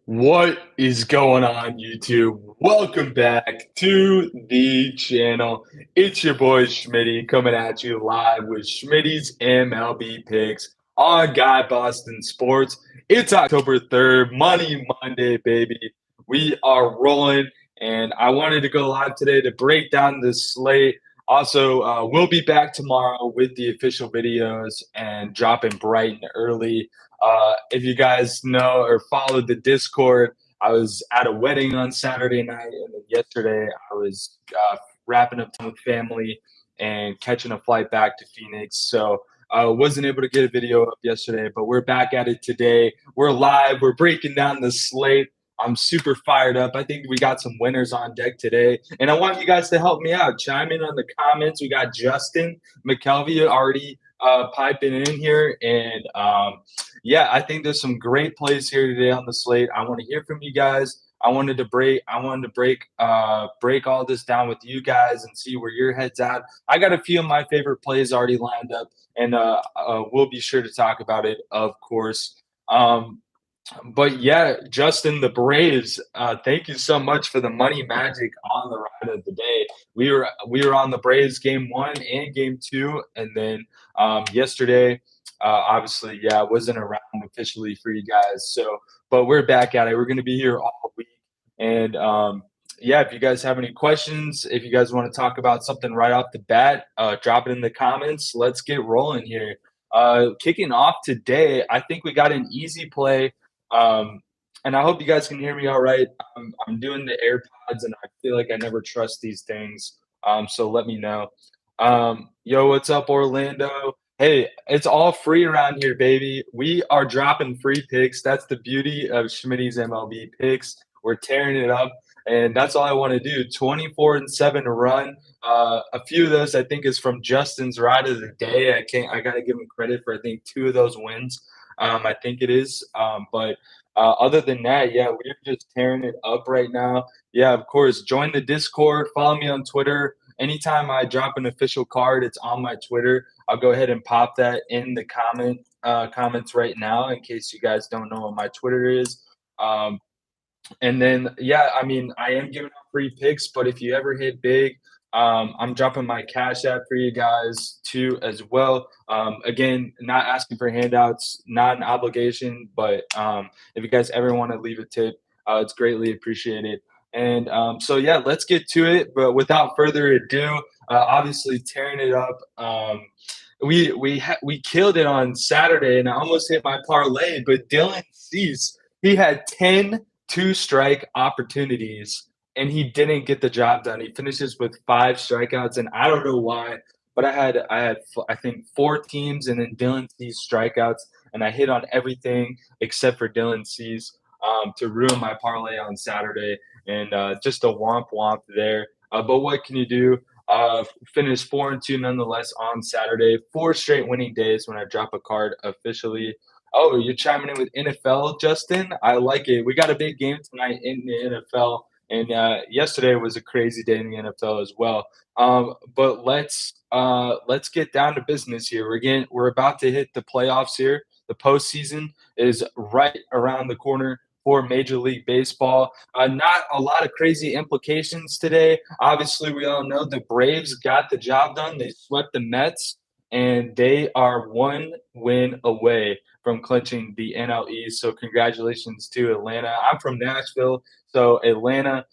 What is going on, YouTube? Welcome back to the channel. It's your boy Schmitty coming at you live with Schmitty's MLB picks on Guy Boston Sports. It's October 3rd, Money Monday, baby. We are rolling, and I wanted to go live today to break down the slate. Also, we'll be back tomorrow with the official videos and dropping bright and early. If you guys know or followed the Discord, I was at a wedding on Saturday night, and then yesterday I was wrapping up time with family and catching a flight back to Phoenix. So I wasn't able to get a video up yesterday, but we're back at it today. We're live. We're breaking down the slate. I'm super fired up. I think we got some winners on deck today, and I want you guys to help me out. Chime in on the comments. We got Justin McKelvey already piping in here, and yeah, I think there's some great plays here today on the slate. I want to hear from you guys. I wanted to break all this down with you guys and see where your head's at. I got a few of my favorite plays already lined up, and we'll be sure to talk about it, of course. But yeah, Justin, the Braves. Thank you so much for the money magic on the ride of the day. We were on the Braves game 1 and game 2, and then yesterday, obviously, yeah, I wasn't around officially for you guys. So, but we're back at it. We're going to be here all week, and yeah, if you guys have any questions, if you guys want to talk about something right off the bat, drop it in the comments. Let's get rolling here. Kicking off today, I think we got an easy play. And I hope you guys can hear me all right. I'm doing the AirPods, and I feel like I never trust these things. So let me know. Yo, what's up, Orlando? Hey, it's all free around here, baby. We are dropping free picks. That's the beauty of Schmidty's MLB picks. We're tearing it up, and that's all I want to do. 24-7 run. A few of those I think is from Justin's ride of the day. I gotta give him credit for I think 2 of those wins. I think it is. But other than that, yeah, we're just tearing it up right now. Yeah, of course. Join the Discord. Follow me on Twitter. Anytime I drop an official card, it's on my Twitter. I'll go ahead and pop that in the comments right now in case you guys don't know what my Twitter is. And then, yeah, I mean, I am giving out free picks, but if you ever hit big, I'm dropping my Cash App for you guys too as well. Again, not asking for handouts, not an obligation, but if you guys ever want to leave a tip, it's greatly appreciated. And so, yeah, let's get to it. But without further ado, obviously tearing it up. We killed it on Saturday, and I almost hit my parlay. But Dylan Cease, he had 10 two-strike opportunities, and he didn't get the job done. He finishes with 5 strikeouts, and I don't know why, but I think 4 teams, and then Dylan Cease strikeouts, and I hit on everything except for Dylan Cease to ruin my parlay on Saturday, and just a womp womp there. But what can you do? Finished 4-2 nonetheless on Saturday. 4 straight winning days when I drop a card officially. Oh, you're chiming in with NFL, Justin? I like it. We got a big game tonight in the NFL, and yesterday was a crazy day in the NFL as well. But let's get down to business here. We're about to hit the playoffs here. The postseason is right around the corner for Major League Baseball. Not a lot of crazy implications today. Obviously, we all know the Braves got the job done. They swept the Mets, and they are 1 win away from clinching the NL East. So congratulations to Atlanta. I'm from Nashville, so Atlanta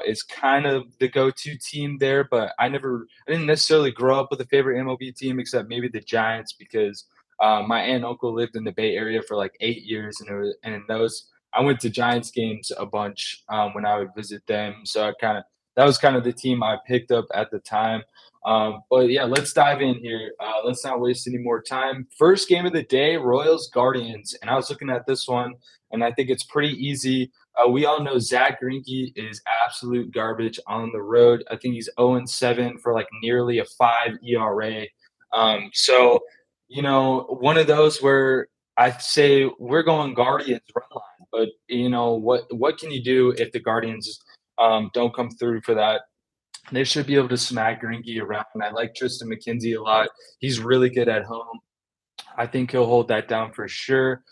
is kind of the go-to team there. But I didn't necessarily grow up with a favorite MLB team except maybe the Giants because my aunt and uncle lived in the Bay Area for like 8 years, and those I went to Giants games a bunch when I would visit them. So that was kind of the team I picked up at the time. But yeah, let's dive in here. Let's not waste any more time. First game of the day, Royals Guardians, and I was looking at this one, and I think it's pretty easy. We all know Zach Greinke is absolute garbage on the road. I think he's 0-7 for like nearly a 5 ERA. So one of those where I say we're going Guardians run line, but what can you do if the Guardians don't come through for that? They should be able to smack Greinke around. I like Tristan McKenzie a lot. He's really good at home. I think he'll hold that down for sure.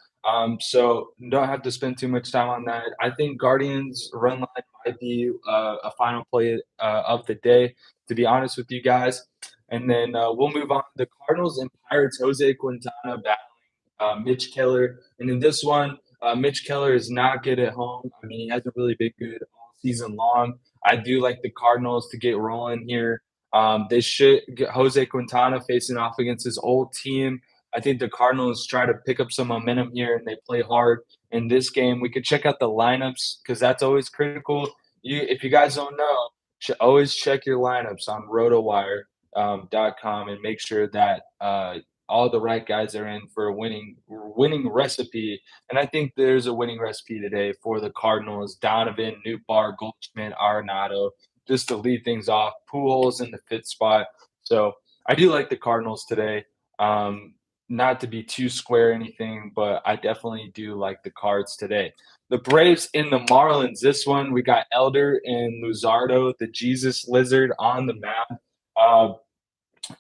So don't have to spend too much time on that. I think Guardians run line might be a final play of the day, to be honest with you guys. And then we'll move on to the Cardinals and Pirates. Jose Quintana battling Mitch Keller, and in this one, Mitch Keller is not good at home. I mean, he hasn't really been good all season long. I do like the Cardinals to get rolling here. They should get Jose Quintana facing off against his old team. I think the Cardinals try to pick up some momentum here and they play hard in this game. We could check out the lineups because that's always critical. If you guys don't know, always check your lineups on rotowire.com and make sure that all the right guys are in for a winning recipe. And I think there's a winning recipe today for the Cardinals. Donovan, Newbar, Goldschmidt, Arenado, just to lead things off. Pujols in the fifth spot. So I do like the Cardinals today. Not to be too square or anything, but I definitely do like the Cards today. The Braves in the Marlins. This one we got Elder and Luzardo, the Jesus Lizard, on the mound. Uh,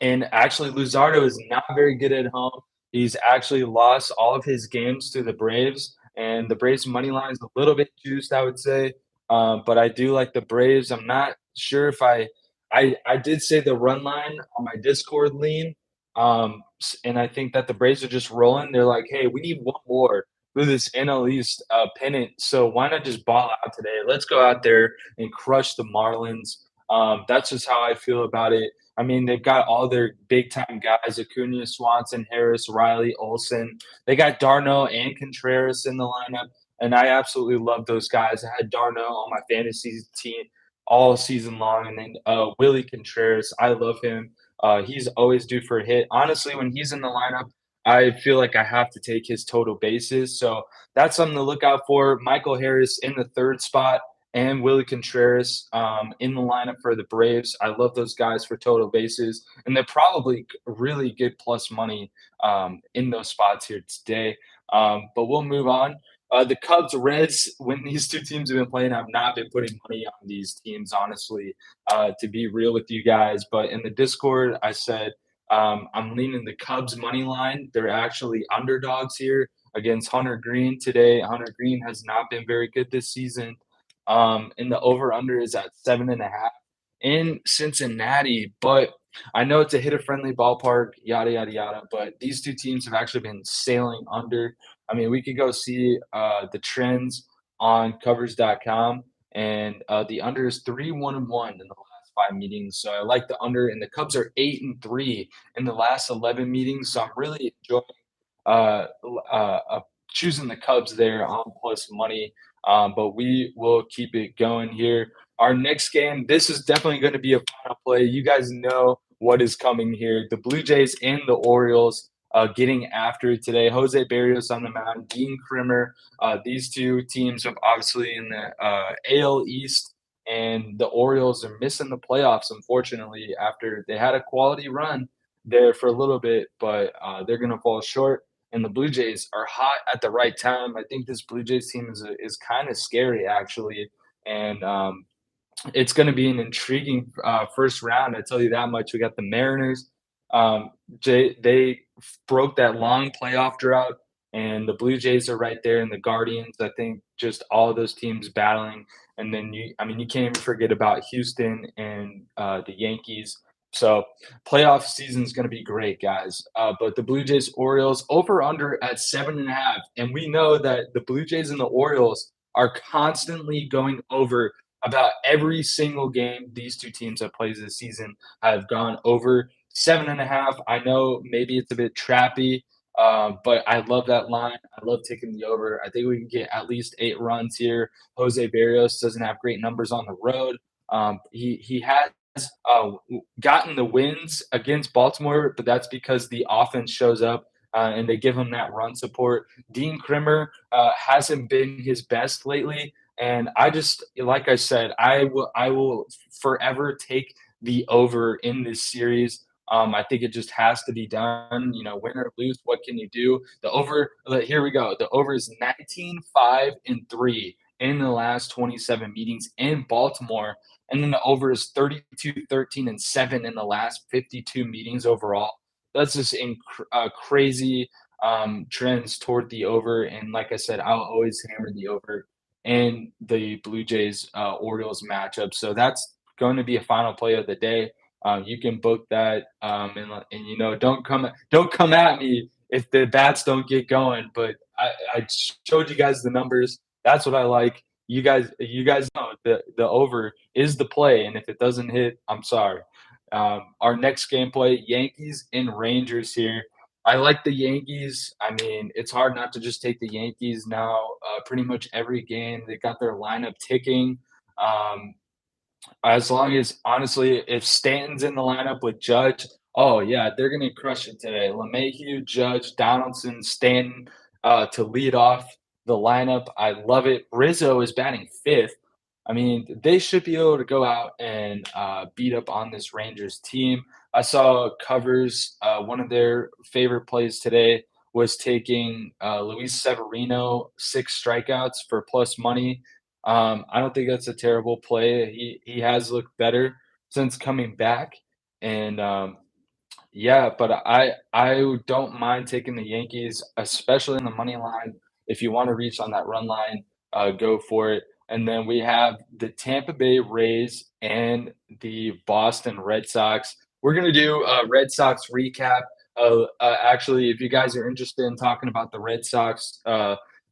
and actually, Luzardo is not very good at home. He's actually lost all of his games to the Braves, and the Braves money line is a little bit juiced, I would say. But I do like the Braves. I'm not sure if I did say the run line on my Discord lean, and I think that the Braves are just rolling. They're like, hey, we need one more for this NL East pennant, so why not just ball out today? Let's go out there and crush the Marlins. That's just how I feel about it. I mean, they've got all their big time guys: Acuna, Swanson, Harris, Riley, Olson. They got Darno and Contreras in the lineup, and I absolutely love those guys. I had Darno on my fantasy team all season long, and then Willie Contreras. I love him. He's always due for a hit. Honestly, when he's in the lineup, I feel like I have to take his total bases. So that's something to look out for. Michael Harris in the third spot and Willie Contreras in the lineup for the Braves. I love those guys for total bases, and they're probably really good plus money in those spots here today. But we'll move on. The Cubs, Reds, when these two teams have been playing, I've not been putting money on these teams, honestly, to be real with you guys. But in the Discord, I said I'm leaning the Cubs money line. They're actually underdogs here against Hunter Green today. Hunter Green has not been very good this season. And the over under is at 7.5 in Cincinnati. But I know it's a hitter friendly ballpark, yada, yada, yada. But these two teams have actually been sailing under. I mean, we could go see the trends on covers.com, and the under is 3-1-1 in the last 5 meetings. So I like the under, and the Cubs are 8-3 in the last 11 meetings. So I'm really enjoying uh, choosing the Cubs there on plus money. But we will keep it going here. Our next game, this is definitely going to be a final play. You guys know what is coming here. The Blue Jays and the Orioles getting after it today. Jose Barrios on the mound, Dean Krimmer. These two teams are obviously in the AL East, and the Orioles are missing the playoffs, unfortunately, after they had a quality run there for a little bit, but they're going to fall short. And the Blue Jays are hot at the right time. I think this Blue Jays team is kind of scary, actually, and it's going to be an intriguing first round. I tell you that much. We got the Mariners. They broke that long playoff drought, and the Blue Jays are right there, and the Guardians. I think just all of those teams battling, and then you can't even forget about Houston and the Yankees. So playoff season is going to be great, guys. But the Blue Jays Orioles over under at 7.5, and we know that the Blue Jays and the Orioles are constantly going over about every single game these two teams have played this season have gone over 7.5. I know maybe it's a bit trappy, but I love that line. I love taking the over. I think we can get at least 8 runs here. Jose Barrios doesn't have great numbers on the road. He has gotten the wins against Baltimore, but that's because the offense shows up and they give him that run support. Dean Krimmer hasn't been his best lately. And I just, like I said, I will forever take the over in this series. I think it just has to be done. Win or lose, what can you do? The over, here we go. The over is 19-5-3 in the last 27 meetings in Baltimore. And then the over is 32-13-7 in the last 52 meetings overall. That's just crazy. trends toward the over. And like I said, I'll always hammer the over in the Blue Jays Orioles matchup. So that's going to be a final play of the day. You can book that, and don't come at me if the bats don't get going. But I showed you guys the numbers. That's what I like. You guys know the over is the play, and if it doesn't hit, I'm sorry. Our next gameplay, Yankees and Rangers here. I like the Yankees. I mean, it's hard not to just take the Yankees now. Pretty much every game, they got their lineup ticking. Um, as long as honestly, if Stanton's in the lineup with Judge, oh yeah, they're gonna crush it today. LeMahieu, Judge, Donaldson, Stanton to lead off the lineup. I love it. Rizzo is batting fifth. I mean, they should be able to go out and beat up on this Rangers team. I saw covers. One of their favorite plays today was taking Luis Severino 6 strikeouts for plus money. I don't think that's a terrible play. He has looked better since coming back, and yeah, but I don't mind taking the Yankees, especially in the money line. If you want to reach on that run line, go for it. And then we have the Tampa Bay Rays and the Boston Red Sox. We're gonna do a Red Sox recap. Actually, if you guys are interested in talking about the Red Sox,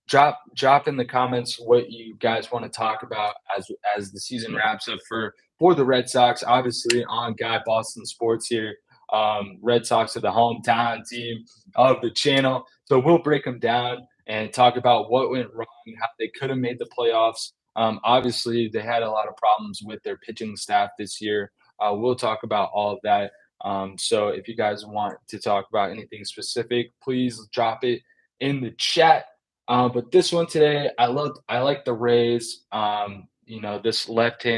drop in the comments what you guys want to talk about as the season wraps up for the Red Sox. Obviously, on Guy Boston Sports here. Red Sox are the hometown team of the channel. So we'll break them down and talk about what went wrong, how they could have made the playoffs. Obviously, they had a lot of problems with their pitching staff this year. We'll talk about all of that. So if you guys want to talk about anything specific, please drop it in the chat. But this one today, I like the Rays. This lefty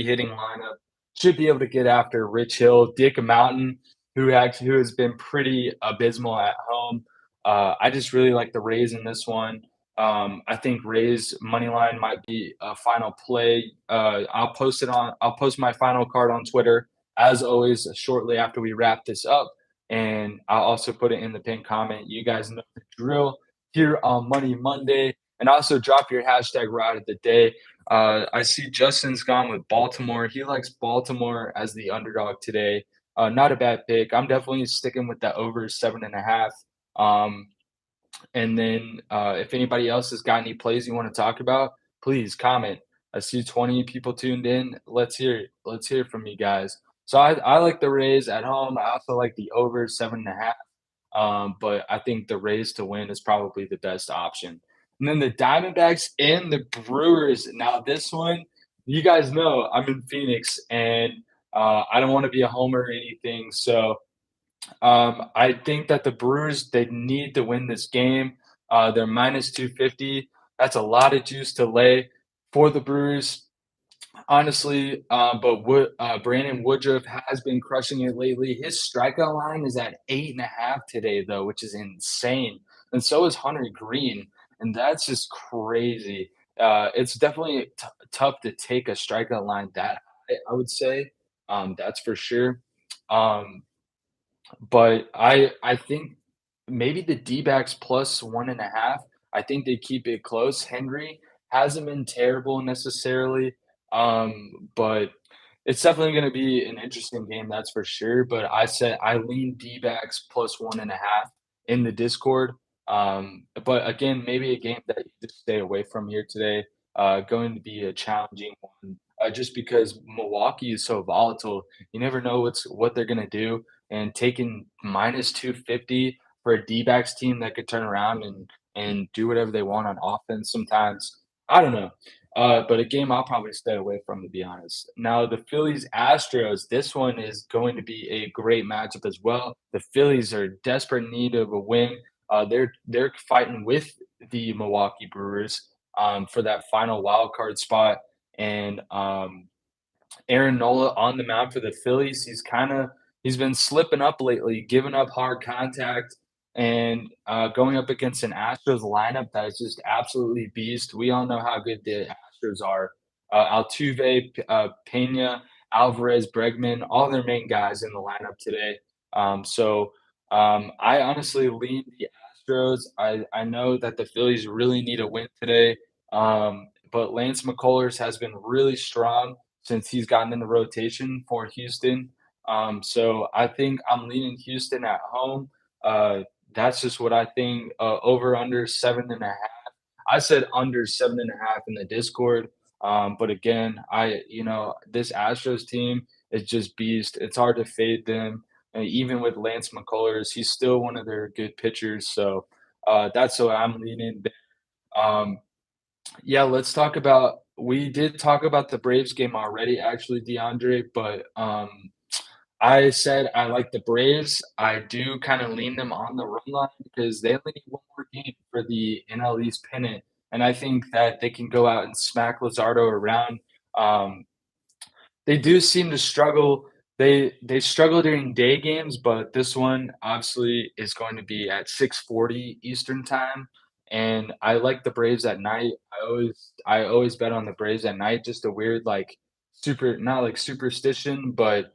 hitting lineup should be able to get after Rich Hill, Dick Mountain, who has been pretty abysmal at home. I just really like the Rays in this one. I think Rays money line might be a final play. I'll post my final card on Twitter as always shortly after we wrap this up, and I'll also put it in the pinned comment. You guys know the drill here on Money Monday, and also drop your hashtag ride of the day. I see Justin's gone with Baltimore. He likes Baltimore as the underdog today. Not a bad pick. I'm definitely sticking with that over 7.5. And then if anybody else has got any plays you want to talk about, please comment. I see 20 people tuned in. Let's hear it. Let's hear it from you guys. So I like the Rays at home. I also like the over 7.5. But I think the Rays to win is probably the best option. And then the Diamondbacks and the Brewers. Now this one, you guys know I'm in Phoenix, and I don't want to be a homer or anything. So I think that the Brewers, they need to win this game. They're minus 250. That's a lot of juice to lay for the Brewers, honestly. Brandon Woodruff has been crushing it lately. His strikeout line is at 8.5 today, though, which is insane. And so is Hunter Green, and that's just crazy. It's definitely tough to take a strikeout line that high, I would say. That's for sure. Um, but I think maybe the D-backs plus 1.5. I think they keep it close. Henry hasn't been terrible necessarily, but it's definitely gonna be an interesting game, that's for sure. But I said I lean D-backs plus 1.5 in the Discord. But again, maybe a game that you just stay away from here today. Going to be a challenging one, just because Milwaukee is so volatile. You never know what they're gonna do, and taking minus 250 for a D-backs team that could turn around and do whatever they want on offense sometimes. I don't know. But a game I'll probably stay away from, to be honest. Now, the Phillies Astros, this one is going to be a great matchup as well. The Phillies are desperate need of a win. They're fighting with the Milwaukee Brewers for that final wild card spot, and Aaron Nola on the mound for the Phillies. He's been slipping up lately, giving up hard contact, and going up against an Astros lineup that is just absolutely beast. We all know how good the Astros are. Altuve, Pena, Alvarez, Bregman, all their main guys in the lineup today. So I honestly lean the Astros. I know that the Phillies really need a win today, but Lance McCullers has been really strong since he's gotten in the rotation for Houston. So I think I'm leaning Houston at home. Uh, that's just what I think. Over under 7.5. I said under 7.5 in the Discord. But again, this Astros team is just beast. It's hard to fade them. And even with Lance McCullers, he's still one of their good pitchers. So that's what I'm leaning. Um, yeah, let's talk about. We did talk about the Braves game already, actually, DeAndre. But I said I like the Braves. I do kind of lean them on the run line because they only need one more game for the NL East pennant, and I think that they can go out and smack Luzardo around. Um, they do seem to struggle. They struggle during day games, but this one obviously is going to be at 6:40 Eastern time, and I like the Braves at night. I always bet on the Braves at night. Just a weird like super not like superstition, but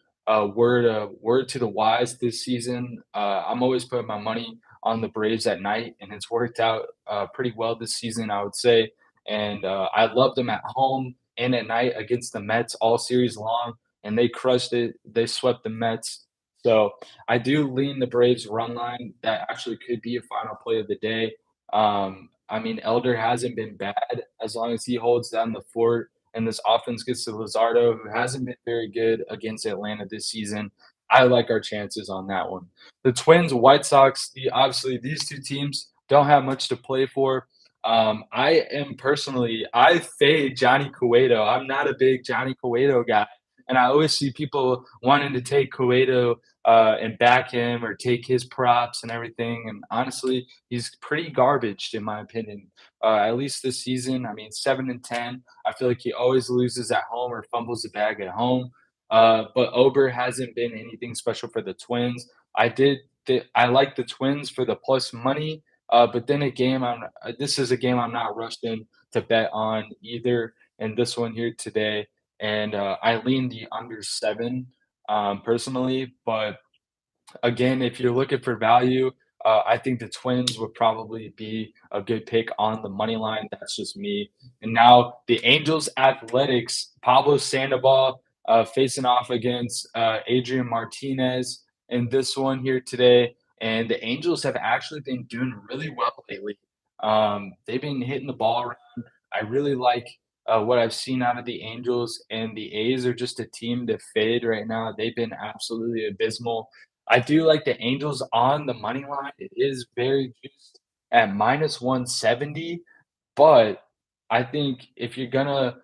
word to the wise this season. I'm always putting my money on the Braves at night, and it's worked out pretty well this season, I would say. And I love them at home and at night against the Mets all series long, and they crushed it. They swept the Mets. So I do lean the Braves run line. That actually could be a final play of the day. I mean, Elder hasn't been bad as long as he holds down the fort and this offense gets to Luzardo, who hasn't been very good against Atlanta this season. I like our chances on that one. The Twins, White Sox, obviously these two teams don't have much to play for. I fade Johnny Cueto. I'm not a big Johnny Cueto guy, and I always see people wanting to take Cueto and back him or take his props and everything. And honestly, he's pretty garbage in my opinion. At least this season. I mean, 7-10. I feel like he always loses at home or fumbles the bag at home. But Ober hasn't been anything special for the Twins. I like the Twins for the plus money. But then this is a game I'm not rushed in to bet on either. And this one here today, and I lean the under 7 personally. But again, if you're looking for value, I think the Twins would probably be a good pick on the money line. That's just me. And now the Angels Athletics, Pablo Sandoval facing off against Adrian Martinez in this one here today. And the Angels have actually been doing really well lately. They've been hitting the ball around. I really like what I've seen out of the Angels, and the A's are just a team to fade right now. They've been absolutely abysmal. I do like the Angels on the money line. It is very juiced at -170, but I think if you're gonna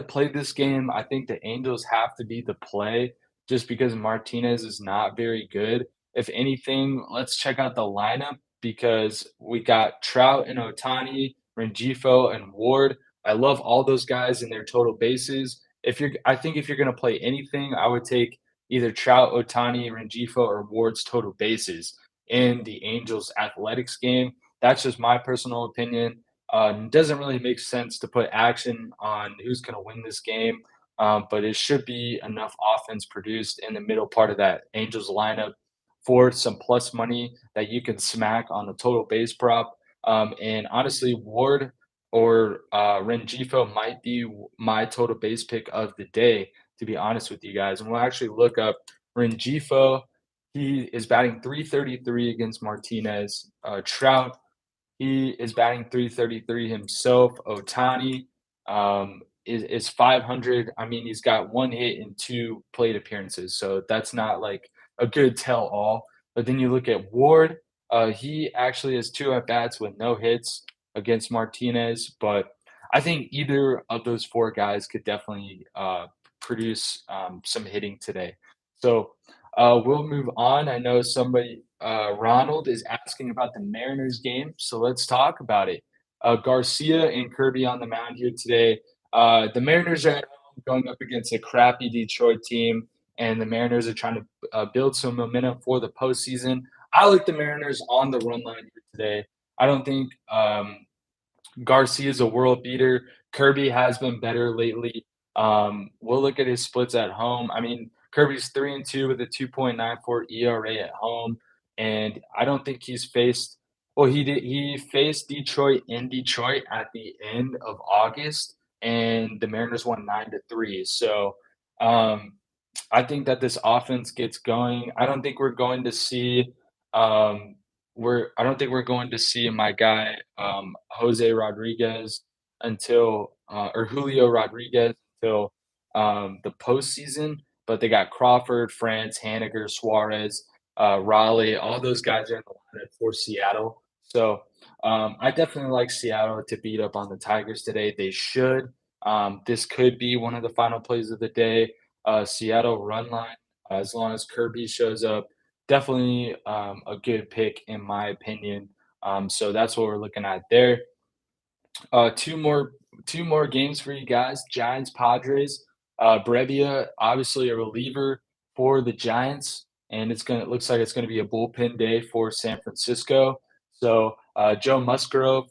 play this game, I think the Angels have to be the play just because Martinez is not very good. If anything, let's check out the lineup because we got Trout and Otani, Rengifo and Ward. I love all those guys and their total bases. I think if you're gonna play anything, I would take either Trout, Otani, Rengifo, or Ward's total bases in the Angels athletics game. That's just my personal opinion. Doesn't really make sense to put action on who's going to win this game, but it should be enough offense produced in the middle part of that Angels lineup for some plus money that you can smack on the total base prop. And honestly, Ward or Rengifo might be my total base pick of the day, to be honest with you guys. And we'll actually look up Rengifo. He is batting 333 against Martinez. Trout, he is batting 333 himself. Otani is 500. I mean, he's got one hit and two plate appearances, so that's not like a good tell all. But then you look at Ward, he actually has two at bats with no hits against Martinez. But I think either of those four guys could definitely produce some hitting today. So we'll move on. I know Ronald is asking about the Mariners game, so let's talk about it. Garcia and Kirby on the mound here today. The Mariners are at home going up against a crappy Detroit team, and the Mariners are trying to build some momentum for the postseason. I like the Mariners on the run line here today. I don't think Garcia is a world beater. Kirby has been better lately. We'll look at his splits at home. I mean, Kirby's 3-2 with a 2.94 ERA at home. and I don't think he's faced. Well, he faced Detroit in Detroit at the end of August, and the Mariners won 9-3. So, um, I think that this offense gets going. I don't think we're going to see, I don't think we're going to see my guy, Jose Rodriguez or Julio Rodriguez until the postseason. But they got Crawford, France, Haniger, Suarez, Raleigh. All those guys are in the lineup for Seattle. So I definitely like Seattle to beat up on the Tigers today. They should. This could be one of the final plays of the day. Seattle run line, as long as Kirby shows up. Definitely a good pick in my opinion. So that's what we're looking at there. Uh, two more two more games for you guys. Giants Padres. Brevia, obviously a reliever for the Giants, and it looks like it's gonna be a bullpen day for San Francisco. So Joe Musgrove,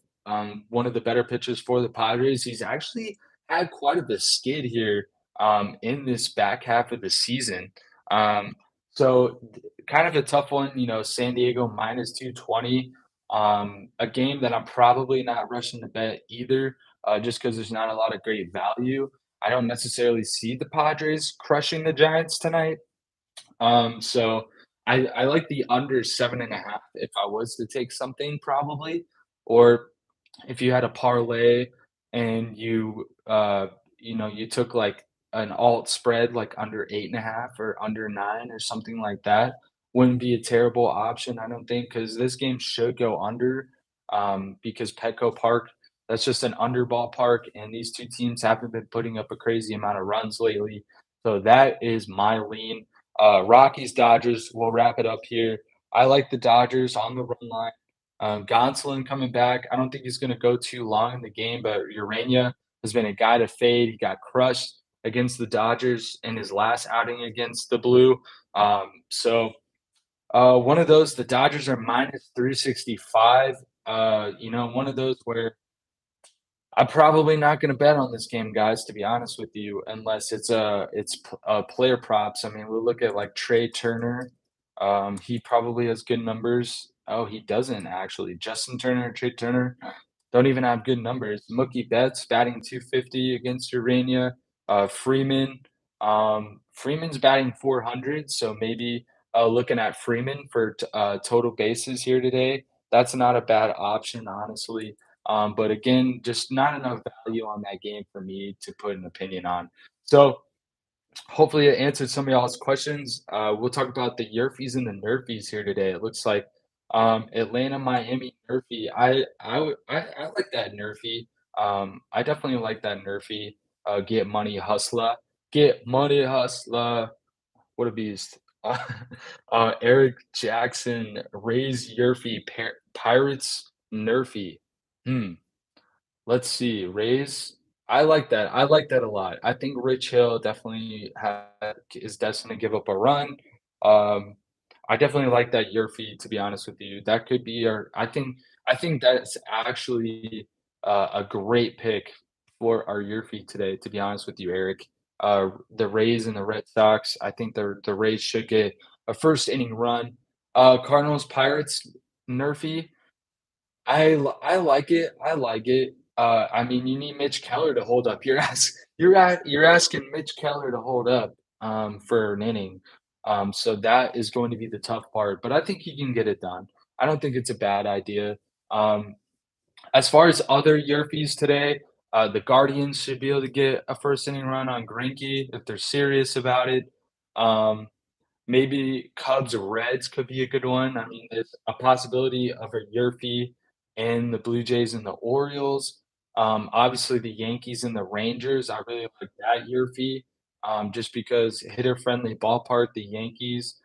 one of the better pitchers for the Padres. He's actually had quite a bit of skid here in this back half of the season. Um, kind of a tough one, San Diego minus 220. A game that I'm probably not rushing to bet either, just because there's not a lot of great value. I don't necessarily see the Padres crushing the Giants tonight. So I like the under 7.5 if I was to take something probably, or if you had a parlay and you took like an alt spread like under 8.5 or under 9 or something like that, wouldn't be a terrible option, I don't think, because this game should go under, because Petco Park, that's just an under ballpark, and these two teams haven't been putting up a crazy amount of runs lately. So that is my lean. Rockies Dodgers. We'll wrap it up here. I like the Dodgers on the run line. Gonsolin coming back. I don't think he's going to go too long in the game, but Urania has been a guy to fade. He got crushed against the Dodgers in his last outing against the Blue. One of those, the Dodgers are minus 365. One of those where I'm probably not gonna bet on this game, guys, to be honest with you, unless player props. I mean, we look at, like, Trey Turner, he probably has good numbers. Oh, he doesn't actually. Justin Turner, Trey Turner don't even have good numbers. Mookie Betts batting 250 against Urania. Freeman's batting 400, so maybe, looking at Freeman for total bases here today. That's not a bad option, honestly. But again, just not enough value on that game for me to put an opinion on. So hopefully it answered some of y'all's questions. We'll talk about the YRFIs and the NERFIs here today. It looks like Atlanta, Miami, NERFI. I like that NERFI. I definitely like that NERFI. Get money, hustler. Get money, hustler. What a beast. Eric Jackson, Rays, YRFI, Pirates, NERFI. Hmm. Let's see, Rays. I like that. I like that a lot. I think Rich Hill definitely is destined to give up a run. Um, I definitely like that Yurfie, to be honest with you. That could be our. I think that's actually a great pick for our Yurfie today. To be honest with you, Eric. The Rays and the Red Sox. I think the Rays should get a first inning run. Cardinals Pirates Nerfy. I like it. I like it. I mean, you need Mitch Keller to hold up. You're asking Mitch Keller to hold up for an inning. So that is going to be the tough part, but I think he can get it done. I don't think it's a bad idea. Um, as far as other Yerfies today, the Guardians should be able to get a first inning run on Greinke if they're serious about it. Um, Maybe Cubs or Reds could be a good one. I mean, there's a possibility of a Yurfie and the Blue Jays and the Orioles. Obviously, the Yankees and the Rangers. I really like that Yurfie, just because hitter-friendly ballpark. The Yankees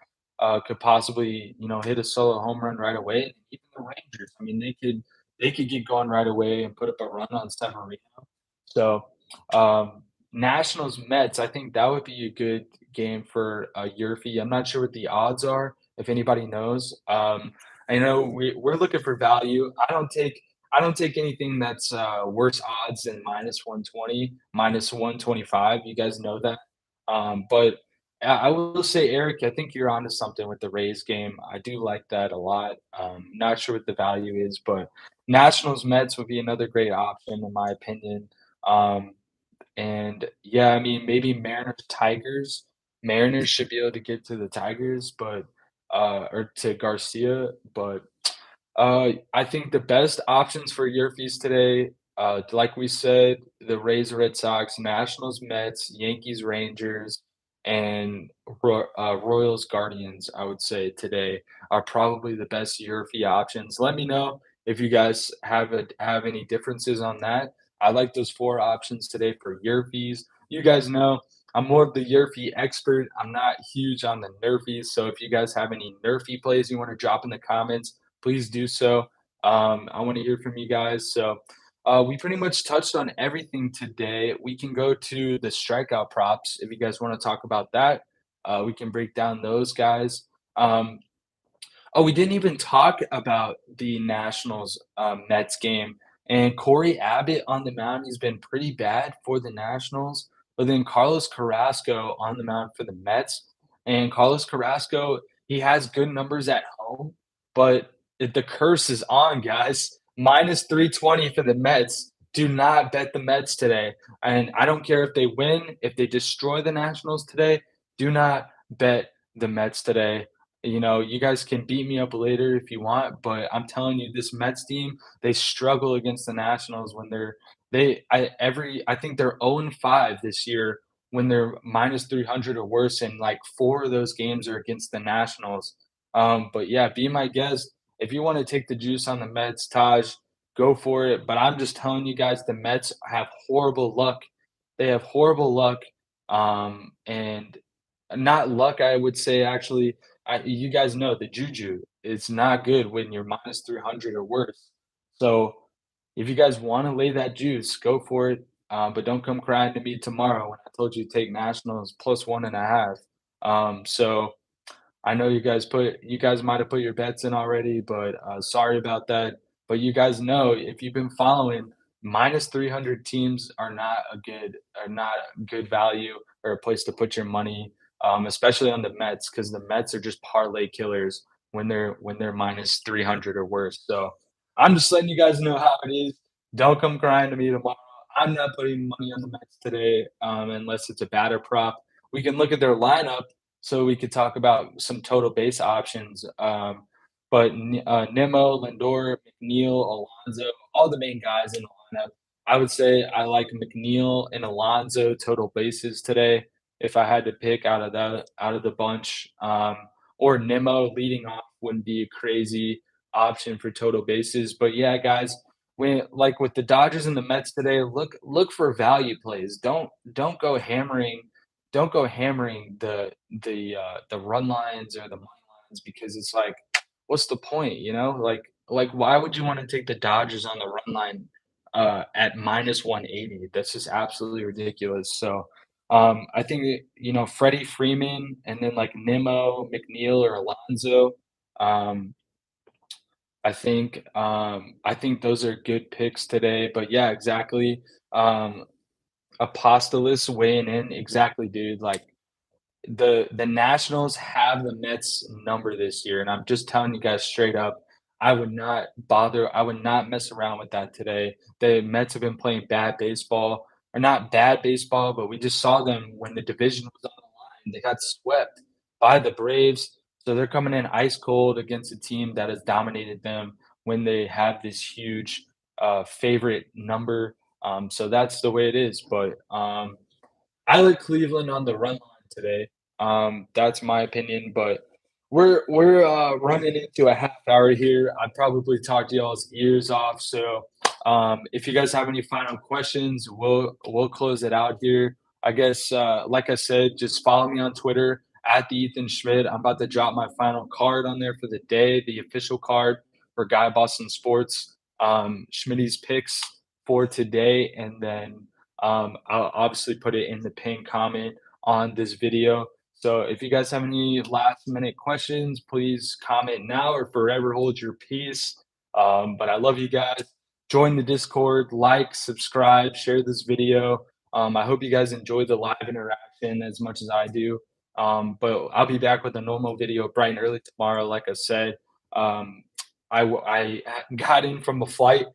could possibly, hit a solo home run right away. Even the Rangers. I mean, they could get going right away and put up a run on Severino. So, Nationals Mets, I think that would be a good game for Yurfie. I'm not sure what the odds are, if anybody knows. I know we're looking for value. I don't take anything that's worse odds than minus 120, minus 125. You guys know that. But I will say, Eric, I think you're onto something with the Rays game. I do like that a lot. Not sure what the value is, but Nationals Mets would be another great option in my opinion. Um, and yeah, I mean, maybe Mariners Tigers. Mariners should be able to get to the Tigers, but or to Garcia, but I think the best options for YRFIs today, like we said, the Rays, Red Sox, Nationals, Mets, Yankees, Rangers, and Royals, Guardians. I would say today are probably the best YRFI options. Let me know if you guys have any differences on that. I like those four options today for YRFIs. You guys know I'm more of the YRFI expert. I'm not huge on the Nerfies, so if you guys have any Nerfy plays you want to drop in the comments, please do so. I want to hear from you guys. So we pretty much touched on everything today. We can go to the strikeout props if you guys want to talk about that. We can break down those guys. Um, Oh, we didn't even talk about the Nationals, Mets game, and Corey Abbott on the mound, he's been pretty bad for the Nationals, but then Carlos Carrasco on the mound for the Mets, and Carlos Carrasco, he has good numbers at home, but the curse is on, guys. -320 for the Mets. Do not bet the Mets today, and I don't care if they win, if they destroy the Nationals today, do not bet the Mets today. You know, you guys can beat me up later if you want, but I'm telling you, this Mets team, they struggle against the Nationals when I think they're 0-5 this year when they're -300 or worse, and like four of those games are against the Nationals. But yeah, be my guest. If you want to take the juice on the Mets, Taj, go for it. But I'm just telling you guys, the Mets have horrible luck. They have horrible luck. And not luck, I would say actually you guys know the juju, it's not good when you're -300 or worse. So, if you guys wanna lay that juice, go for it, but don't come crying to me tomorrow when I told you to take Nationals plus 1.5. So I know you guys might have put your bets in already, but, sorry about that. But you guys know if you've been following, -300 teams are not a good value or a place to put your money, especially on the Mets, because the Mets are just parlay killers when they're -300 or worse. So, I'm just letting you guys know how it is. Don't come crying to me tomorrow. I'm not putting money on the Mets today, unless it's a batter prop. We can look at their lineup so we could talk about some total base options. But Nimmo, Lindor, McNeil, Alonso, all the main guys in the lineup. I would say I like McNeil and Alonso total bases today. If I had to pick out of the bunch, or Nimmo leading off wouldn't be a crazy option for total bases. But yeah, guys, when like with the Dodgers and the Mets today, look for value plays. Don't go hammering the run lines or the money lines because it's like, what's the point, you know? Like why would you want to take the Dodgers on the run line at -180? That's just absolutely ridiculous. So I think you know Freddie Freeman and then like Nimmo, McNeil, or Alonso. Um, I think those are good picks today. But yeah, exactly. Apostolis weighing in exactly, dude. Like the Nationals have the Mets number this year, and I'm just telling you guys straight up, I would not mess around with that today. The Mets have been playing bad baseball, or not bad baseball, but we just saw them when the division was on the line. They got swept by the Braves, so they're coming in ice cold against a team that has dominated them when they have this huge favorite number. So that's the way it is. But I like Cleveland on the run line today. That's my opinion, but we're running into a half hour here. I probably talked y'all's ears off. So if you guys have any final questions, we'll close it out here. I guess like I said, just follow me on Twitter at the Ethan Schmidt. I'm about to drop my final card on there for the day, the official card for Guy Boston Sports. Schmitty's picks for today, and then I'll obviously put it in the pinned comment on this video. So if you guys have any last minute questions, please comment now or forever hold your peace. But I love you guys. Join the Discord, like, subscribe, share this video. I hope you guys enjoy the live interaction as much as I do. But I'll be back with a normal video bright and early tomorrow. Like I said, um, I got in from a flight.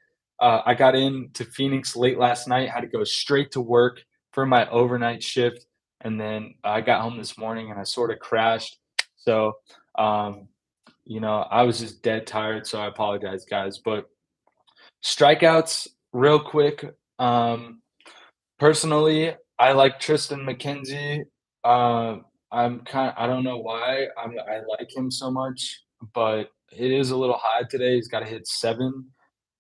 I got into Phoenix late last night. Had to go straight to work for my overnight shift, and then I got home this morning and I sort of crashed. So, um, I was just dead tired. So I apologize, guys. But strikeouts, real quick. Personally, I like Tristan McKenzie. I don't know why I like him so much, but it is a little high today. He's got to hit 7,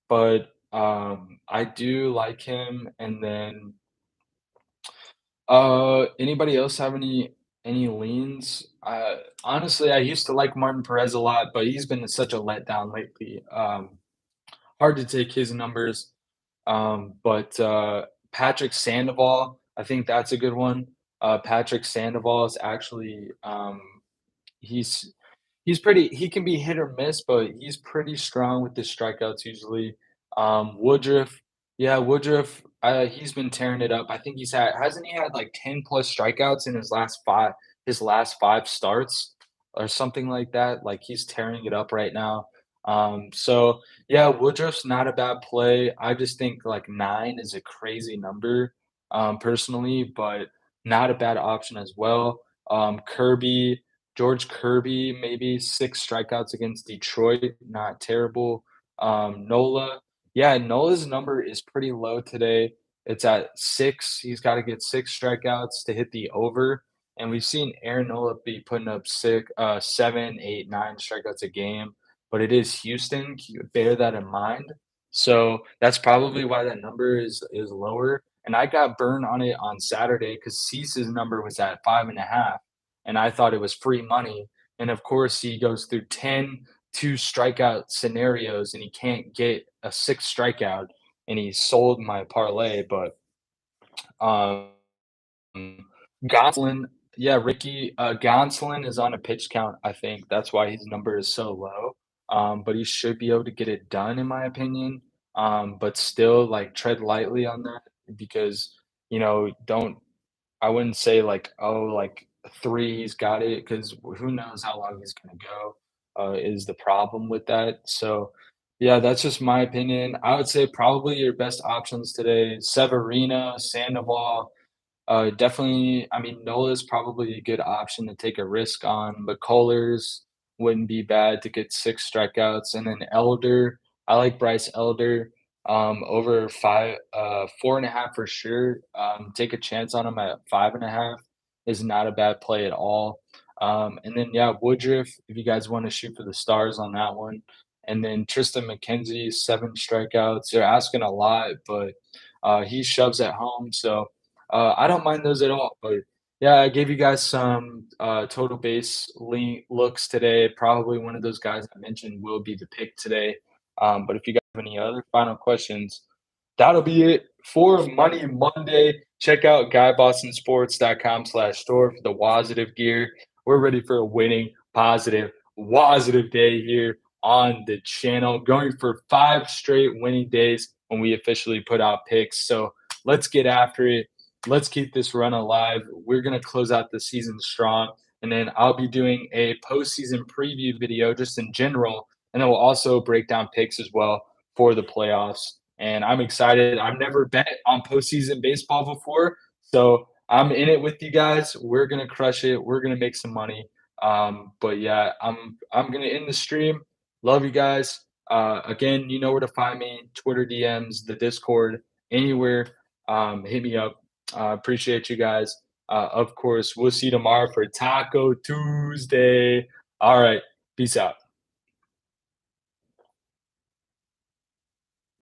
but I do like him. And then anybody else have any leans? Honestly, I used to like Martin Perez a lot, but he's been such a letdown lately. Hard to take his numbers. But Patrick Sandoval, I think that's a good one. Patrick Sandoval is actually he's he can be hit or miss, but he's pretty strong with the strikeouts usually. Woodruff, yeah, Woodruff, he's been tearing it up. I think hasn't he had like 10 plus strikeouts in his last 5 starts or something like that? Like he's tearing it up right now. So yeah, Woodruff's not a bad play. I just think like 9 is a crazy number, personally, but not a bad option as well. Kirby, George Kirby, maybe 6 strikeouts against Detroit, not terrible. Nola, yeah, Nola's number is pretty low today. It's at 6. He's got to get 6 strikeouts to hit the over. And we've seen Aaron Nola be putting up 7, 8, 9 strikeouts a game, but it is Houston. Bear that in mind. So that's probably why that number is lower. And I got burned on it on Saturday because Cease's number was at 5.5, and I thought it was free money. And of course, he goes through 10 2 strikeout scenarios and he can't get a 6th strikeout, and he sold my parlay. But um, Gonsolin, yeah, Ricky Gonsolin is on a pitch count. I think that's why his number is so low. But he should be able to get it done, in my opinion. But still, like tread lightly on that because don't I wouldn't say like, oh, like 3, he's got it, because who knows how long he's gonna go, is the problem with that. So, yeah, that's just my opinion. I would say probably your best options today, Severino, Sandoval, definitely, I mean, Nola's probably a good option to take a risk on, but Kohlers wouldn't be bad to get 6 strikeouts, and then Elder, I like Bryce Elder, over 4.5 for sure. Take a chance on him at 5.5 is not a bad play at all. And then, yeah, Woodruff, if you guys wanna shoot for the stars on that one. And then Tristan McKenzie, 7 strikeouts. They're asking a lot, but, he shoves at home, so I don't mind those at all. But yeah, I gave you guys some total base looks today. Probably one of those guys I mentioned will be the pick today. But if you guys have any other final questions, that'll be it for Money Monday. Check out GuyBostonSports.com/store for the WOZZATIVE gear. We're ready for a winning, positive, WOZZATIVE day here on the channel, going for 5 straight winning days when we officially put out picks. So let's get after it. Let's keep this run alive. We're going to close out the season strong. And then I'll be doing a postseason preview video just in general. And then we'll also break down picks as well for the playoffs. And I'm excited. I've never bet on postseason baseball before. So I'm in it with you guys. We're going to crush it. We're going to make some money. But yeah, I'm going to end the stream. Love you guys. Again, you know where to find me: Twitter DMs, the Discord, anywhere. Hit me up. Appreciate you guys. Of course, we'll see you tomorrow for Taco Tuesday. All right. Peace out.